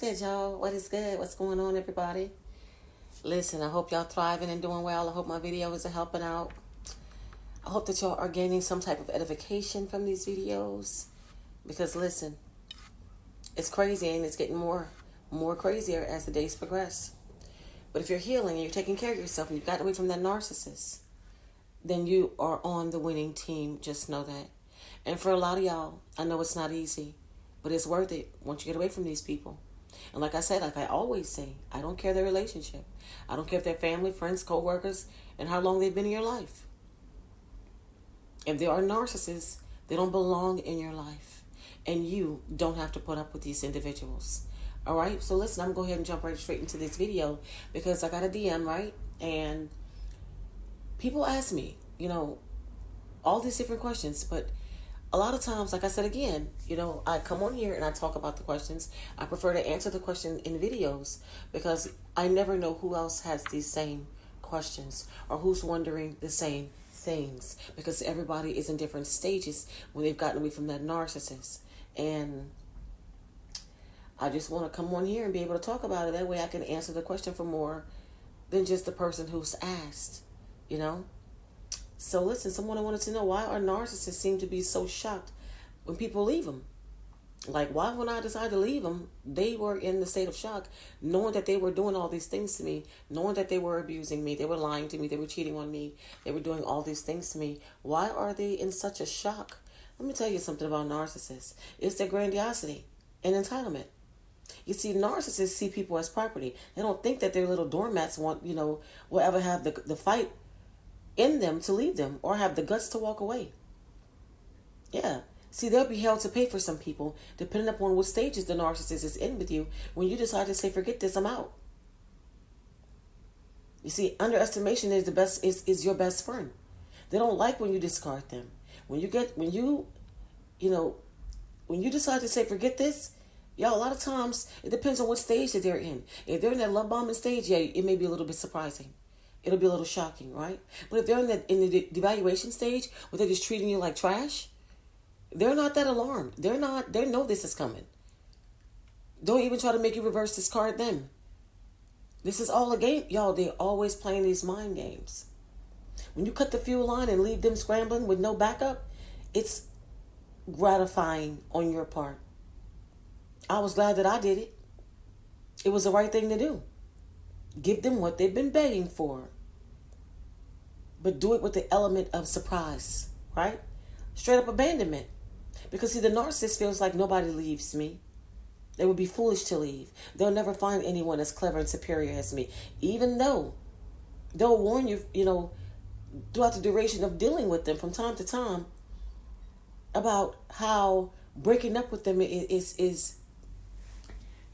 good, y'all? What is good? What's going on, everybody? Listen, I hope y'all thriving and doing well. I hope my videos are helping out. I hope that y'all are gaining some type of edification from these videos. Because listen, it's crazy and it's getting more crazier as the days progress. But if you're healing and you're taking care of yourself and you've gotten away from that narcissist, then you are on the winning team. Just know that. And for a lot of y'all, I know it's not easy, but it's worth it once you get away from these people. And like I said, like I always say, I don't care their relationship. I don't care if they're family, friends, co-workers, and how long they've been in your life. If they are narcissists, they don't belong in your life. And you don't have to put up with these individuals. All right? So listen, I'm going to go ahead and jump right straight into this video because I got a DM, right? And people ask me, all these different questions, but a lot of times, like I said again, I come on here and I talk about the questions. I prefer to answer the question in videos because I never know who else has these same questions or who's wondering the same things because everybody is in different stages when they've gotten away from that narcissist. And I just want to come on here and be able to talk about it. That way I can answer the question for more than just the person who's asked, So listen, someone wanted to know, why are narcissists seem to be so shocked when people leave them? Like, why when I decided to leave them, they were in the state of shock, knowing that they were doing all these things to me, knowing that they were abusing me, they were lying to me, they were cheating on me, they were doing all these things to me. Why are they in such a shock? Let me tell you something about narcissists. It's their grandiosity and entitlement. You see, narcissists see people as property. They don't think that their little doormats will ever have the fight in them to leave them or have the guts to walk away. Yeah. See, they'll be held to pay for some people, depending upon what stages the narcissist is in with you. When you decide to say, forget this, I'm out. You see, underestimation is your best friend. They don't like when you discard them. When you decide to say, forget this, y'all, a lot of times, it depends on what stage that they're in. If they're in that love bombing stage, yeah, it may be a little bit surprising. It'll be a little shocking, right? But if they're in the devaluation stage where they're just treating you like trash, they're not that alarmed. They know this is coming. Don't even try to make you reverse discard them. This is all a game. Y'all, they're always playing these mind games. When you cut the fuel line and leave them scrambling with no backup, it's gratifying on your part. I was glad that I did it. It was the right thing to do. Give them what they've been begging for. But do it with the element of surprise, right? Straight up abandonment. Because see, the narcissist feels like nobody leaves me. They would be foolish to leave. They'll never find anyone as clever and superior as me. Even though they'll warn you, throughout the duration of dealing with them from time to time about how breaking up with them is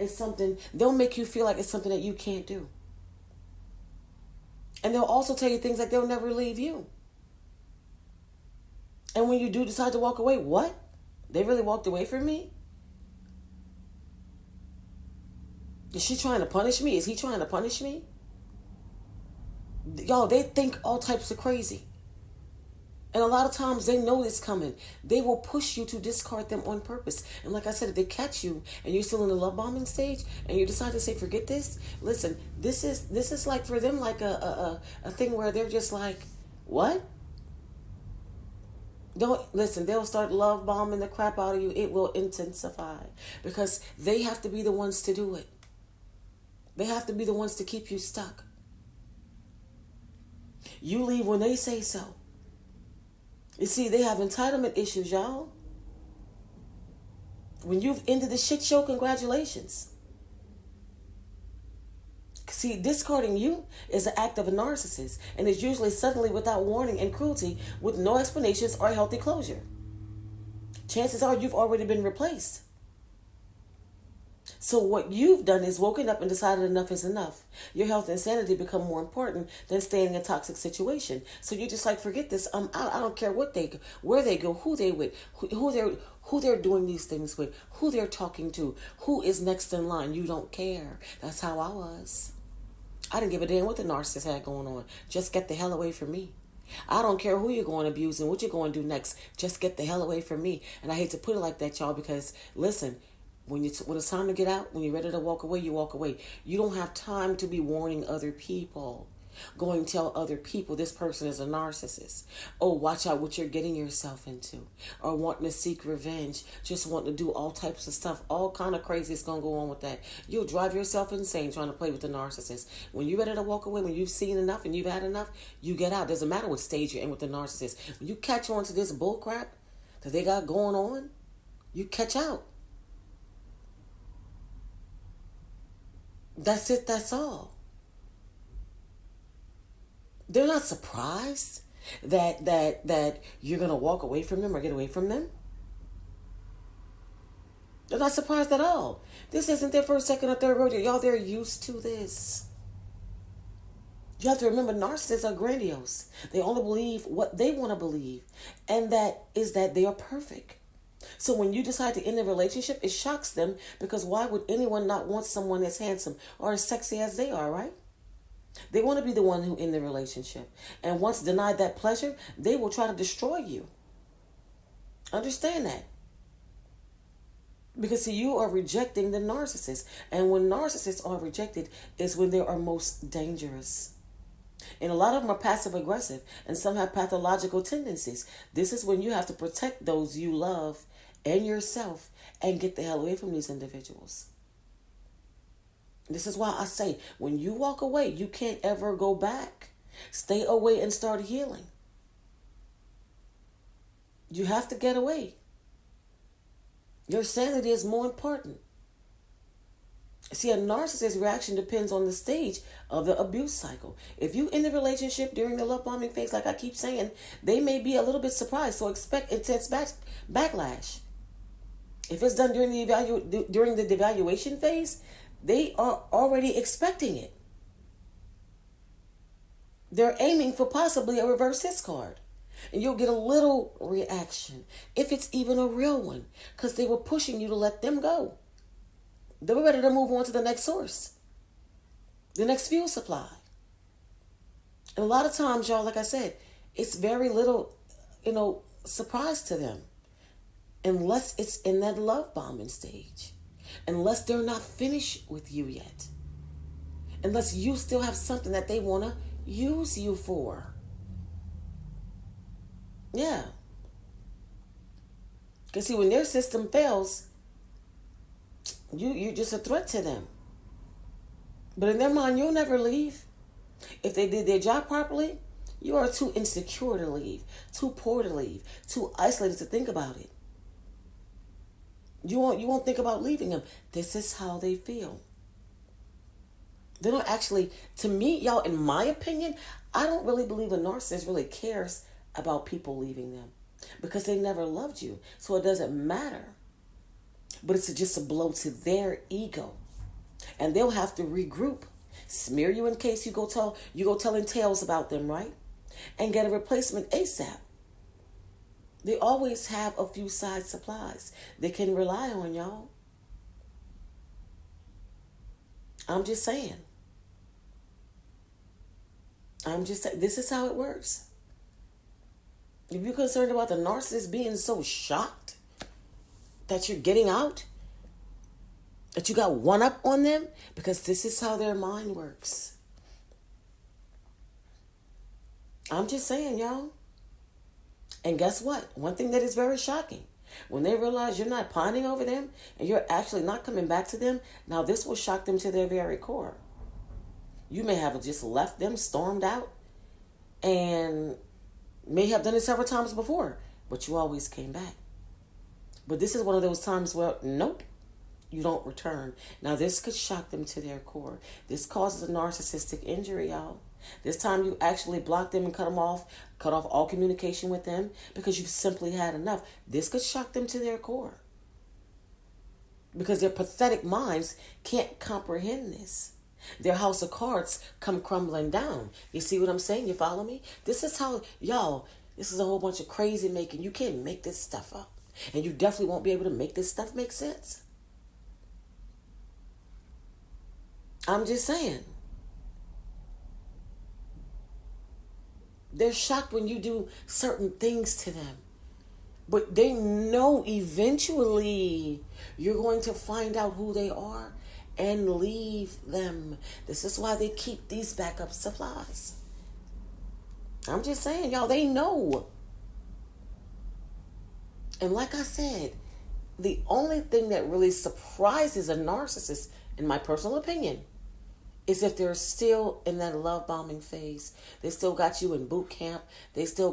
something, they'll make you feel like it's something that you can't do. And they'll also tell you things like they'll never leave you. And when you do decide to walk away, what? They really walked away from me? Is she trying to punish me? Is he trying to punish me? Y'all, they think all types of crazy. And a lot of times they know it's coming. They will push you to discard them on purpose. And like I said, if they catch you and you're still in the love bombing stage and you decide to say, forget this, listen, this is like for them like a thing where they're just like, what? They'll start love bombing the crap out of you. It will intensify because they have to be the ones to do it. They have to be the ones to keep you stuck. You leave when they say so. You see, they have entitlement issues, y'all. When you've ended the shit show, congratulations. See, discarding you is an act of a narcissist, and it's usually suddenly without warning and cruelty with no explanations or healthy closure. Chances are you've already been replaced. So what you've done is woken up and decided enough is enough. Your health and sanity become more important than staying in a toxic situation. So you're just like, forget this. I'm out. I don't care where they go, who they with, who they're doing these things with, who they're talking to, who is next in line. You don't care. That's how I was. I didn't give a damn what the narcissist had going on. Just get the hell away from me. I don't care who you're going to abuse and what you're going to do next. Just get the hell away from me. And I hate to put it like that, y'all, because listen, when it's time to get out, when you're ready to walk away, you walk away. You don't have time to be warning other people. Going to tell other people this person is a narcissist. Oh, watch out what you're getting yourself into. Or wanting to seek revenge. Just wanting to do all types of stuff. All kind of crazy is going to go on with that. You'll drive yourself insane trying to play with the narcissist. When you're ready to walk away, when you've seen enough and you've had enough, you get out. Doesn't matter what stage you're in with the narcissist. When you catch on to this bull crap that they got going on, you catch out. That's it, that's all. They're not surprised that you're gonna walk away from them or get away from them. They're not surprised at all. This isn't their first, second, or third rodeo. Y'all, they're used to this. You have to remember, narcissists are grandiose. They only believe what they want to believe, and that is that they are perfect. So when you decide to end the relationship, it shocks them, because why would anyone not want someone as handsome or as sexy as they are, right? They want to be the one who end the relationship. And once denied that pleasure, they will try to destroy you. Understand that. Because see, you are rejecting the narcissist. And when narcissists are rejected is when they are most dangerous. And a lot of them are passive aggressive, and some have pathological tendencies. This is when you have to protect those you love and yourself and get the hell away from these individuals. This is why I say, when you walk away, you can't ever go back. Stay away and start healing. You have to get away. Your sanity is more important. See, a narcissist's reaction depends on the stage of the abuse cycle. If you end the relationship during the love bombing phase, like I keep saying, they may be a little bit surprised. So expect intense backlash. If it's done during the devaluation phase, they are already expecting it. They're aiming for possibly a reverse discard. And you'll get a little reaction, if it's even a real one, because they were pushing you to let them go. They were ready to move on to the next source, the next fuel supply. And a lot of times, y'all, like I said, it's very little, surprise to them, unless it's in that love bombing stage, unless they're not finished with you yet, unless you still have something that they want to use you for. Yeah. Because see, when their system fails, you're just a threat to them. But in their mind, you'll never leave. If they did their job properly, you are too insecure to leave, too poor to leave, too isolated to think about it. You won't think about leaving them. This is how they feel. They don't actually, to me, y'all, in my opinion, I don't really believe a narcissist really cares about people leaving them, because they never loved you. So it doesn't matter. But it's just a blow to their ego. And they'll have to regroup, smear you in case you go telling tales about them, right? And get a replacement ASAP. They always have a few side supplies they can rely on, y'all. I'm just saying. This is how it works. If you're concerned about the narcissist being so shocked that you're getting out, that you got one up on them, because this is how their mind works. I'm just saying, y'all. And guess what? One thing that is very shocking, when they realize you're not pining over them and you're actually not coming back to them, now this will shock them to their very core. You may have just left them, stormed out, and may have done it several times before, but you always came back. But this is one of those times where, nope, you don't return. Now, this could shock them to their core. This causes a narcissistic injury, y'all. This time you actually block them and cut off all communication with them because you've simply had enough. This could shock them to their core, because their pathetic minds can't comprehend this. Their house of cards come crumbling down. You see what I'm saying? You follow me? This is how, y'all, this is a whole bunch of crazy making. You can't make this stuff up. And you definitely won't be able to make this stuff make sense. I'm just saying. They're shocked when you do certain things to them. But they know eventually you're going to find out who they are and leave them. This is why they keep these backup supplies. I'm just saying, y'all, they know. And like I said, the only thing that really surprises a narcissist, in my personal opinion, is if they're still in that love bombing phase. They still got you in boot camp. They still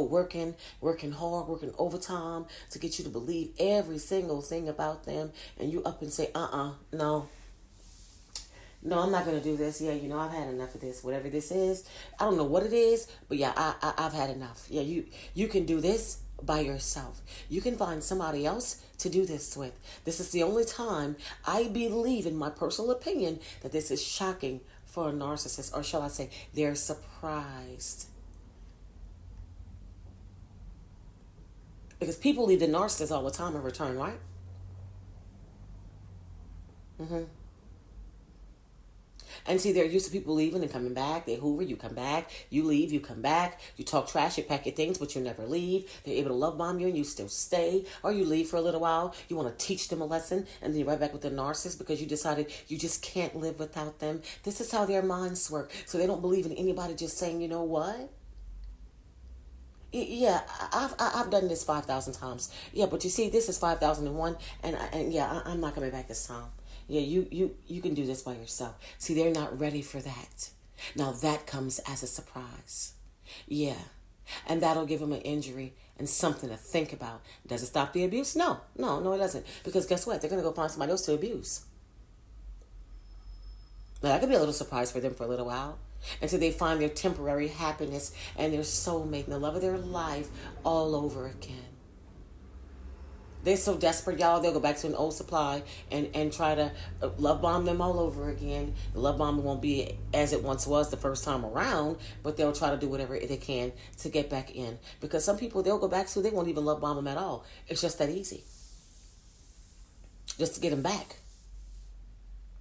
working hard, working overtime to get you to believe every single thing about them. And you up and say, no. No, I'm not going to do this. Yeah, I've had enough of this. Whatever this is, I don't know what it is, but yeah, I've had enough. Yeah, you can do this by yourself. You can find somebody else to do this with. This is the only time I believe, in my personal opinion, that this is shocking for a narcissist, or shall I say, they're surprised. Because people leave the narcissist all the time in return, right? And see, they're used to people leaving and coming back. They hoover, you come back. You leave, you come back. You talk trash, you pack your things, but you never leave. They're able to love bomb you and you still stay. Or you leave for a little while. You want to teach them a lesson and then you're right back with the narcissist because you decided you just can't live without them. This is how their minds work. So they don't believe in anybody just saying, you know what? Yeah, I've done this 5,000 times. Yeah, but you see, this is 5,001, and yeah, I'm not coming back this time. Yeah, you can do this by yourself. See, they're not ready for that. Now that comes as a surprise. Yeah, and that'll give them an injury and something to think about. Does it stop the abuse? No, it doesn't. Because guess what? They're gonna go find somebody else to abuse. Now that could be a little surprise for them for a little while, until they find their temporary happiness and their soulmate and the love of their life all over again. They're so desperate, y'all, they'll go back to an old supply and try to love bomb them all over again. The love bombing won't be as it once was the first time around, but they'll try to do whatever they can to get back in. Because some people they'll go back to, they won't even love bomb them at all. It's just that easy. Just to get them back.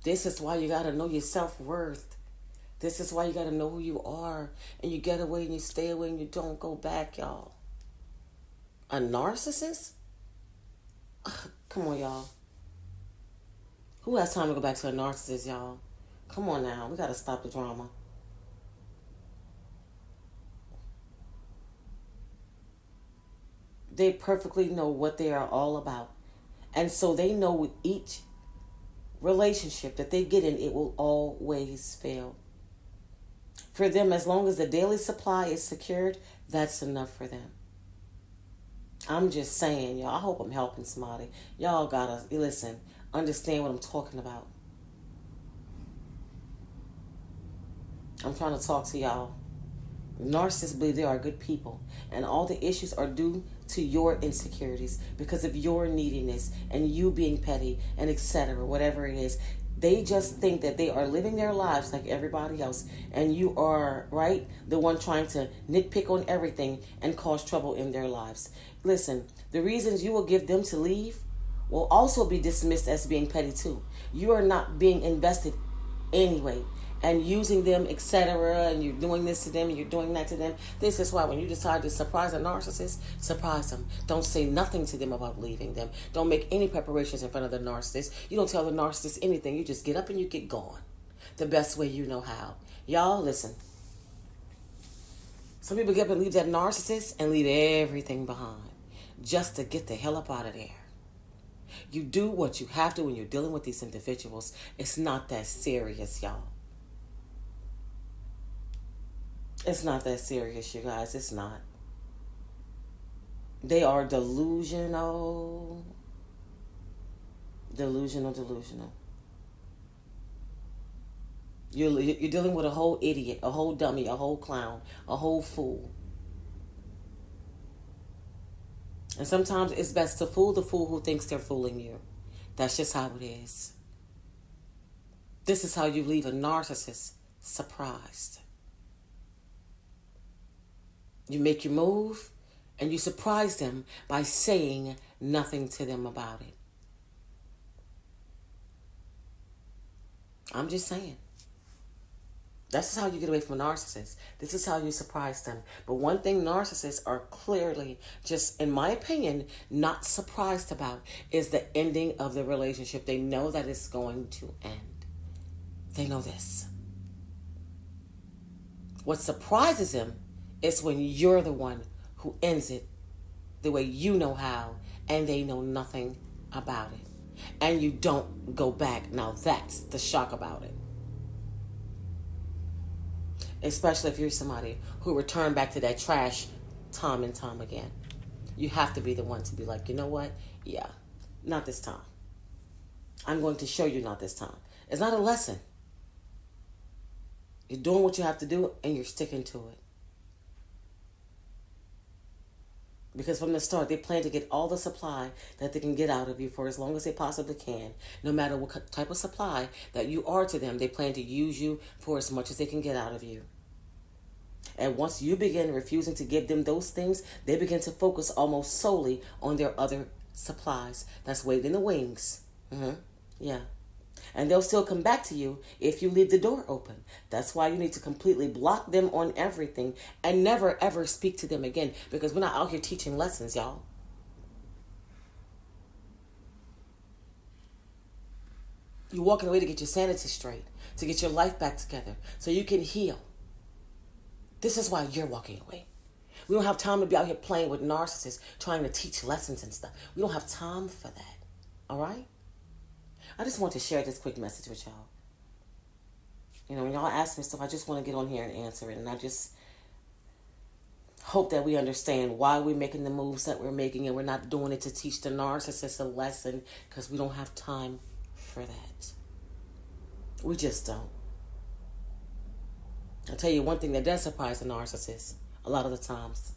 This is why you got to know your self-worth. This is why you got to know who you are. And you get away and you stay away and you don't go back, y'all. A narcissist? Come on, y'all. Who has time to go back to a narcissist, y'all? Come on now. We got to stop the drama. They perfectly know what they are all about. And so they know with each relationship that they get in, it will always fail. For them, as long as the daily supply is secured, that's enough for them. I'm just saying, y'all, I hope I'm helping somebody. Y'all gotta, listen, understand what I'm talking about. I'm trying to talk to y'all. Narcissists believe they are good people, and all the issues are due to your insecurities because of your neediness and you being petty and etc. Whatever it is, they just think that they are living their lives like everybody else, and you are, right, the one trying to nitpick on everything and cause trouble in their lives. Listen, the reasons you will give them to leave will also be dismissed as being petty too. You are not being invested anyway, and using them, etc., and you're doing this to them and you're doing that to them. This is why when you decide to surprise a narcissist, surprise them. Don't say nothing to them about leaving them. Don't make any preparations in front of the narcissist. You don't tell the narcissist anything. You just get up and you get going the best way you know how. Y'all, listen. Some people get up and leave that narcissist and leave everything behind just to get the hell up out of there. You do what you have to when you're dealing with these individuals. It's not that serious, y'all. It's not that serious, you guys. It's not. They are delusional. Delusional. You're dealing with a whole idiot, a whole dummy, a whole clown, a whole fool. And sometimes it's best to fool the fool who thinks they're fooling you. That's just how it is. This is how you leave a narcissist surprised. You make your move and you surprise them by saying nothing to them about it. I'm just saying. This is how you get away from a narcissist. This is how you surprise them. But one thing narcissists are clearly, just in my opinion, not surprised about is the ending of the relationship. They know that it's going to end. They know this. What surprises them is when you're the one who ends it the way you know how, and they know nothing about it. And you don't go back. Now that's the shock about it. Especially if you're somebody who returned back to that trash time and time again. You have to be the one to be like, you know what? Yeah, not this time. I'm going to show you not this time. It's not a lesson. You're doing what you have to do and you're sticking to it. Because from the start, they plan to get all the supply that they can get out of you for as long as they possibly can. No matter what type of supply that you are to them, they plan to use you for as much as they can get out of you. And once you begin refusing to give them those things, they begin to focus almost solely on their other supplies that's waiting in the wings. Yeah. And they'll still come back to you if you leave the door open. That's why you need to completely block them on everything and never, ever speak to them again. Because we're not out here teaching lessons, y'all. You're walking away to get your sanity straight, to get your life back together, so you can heal. This is why you're walking away. We don't have time to be out here playing with narcissists, trying to teach lessons and stuff. We don't have time for that. All right? I just want to share this quick message with y'all. You know, when y'all ask me stuff, I just want to get on here and answer it. And I just hope that we understand why we're making the moves that we're making, and we're not doing it to teach the narcissist a lesson, because we don't have time for that. We just don't. I'll tell you one thing that does surprise the narcissist a lot of the times.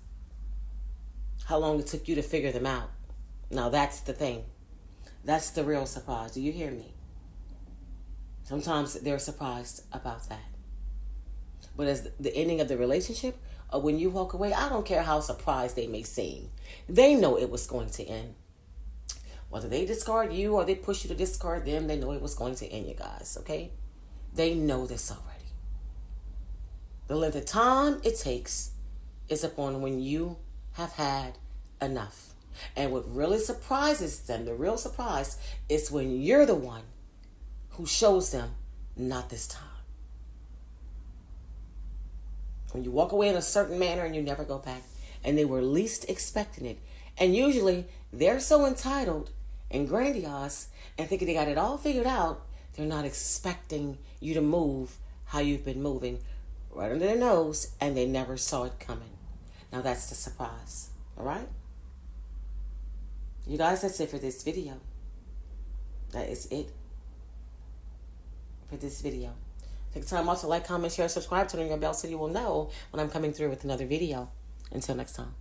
How long it took you to figure them out. Now that's the thing. That's the real surprise. Do you hear me? Sometimes they're surprised about that. But as the ending of the relationship, or when you walk away, I don't care how surprised they may seem. They know it was going to end. Whether they discard you or they push you to discard them, they know it was going to end, you guys, okay? They know this already. The length of time it takes is upon when you have had enough. And what really surprises them, the real surprise, is when you're the one who shows them not this time. When you walk away in a certain manner and you never go back, and they were least expecting it. And usually they're so entitled and grandiose and thinking they got it all figured out, they're not expecting you to move how you've been moving right under their nose, and they never saw it coming. Now that's the surprise. All right? You guys, that's it for this video. That is it for this video. Take time also to like, comment, share, subscribe, turn on your bell so you will know when I'm coming through with another video. Until next time.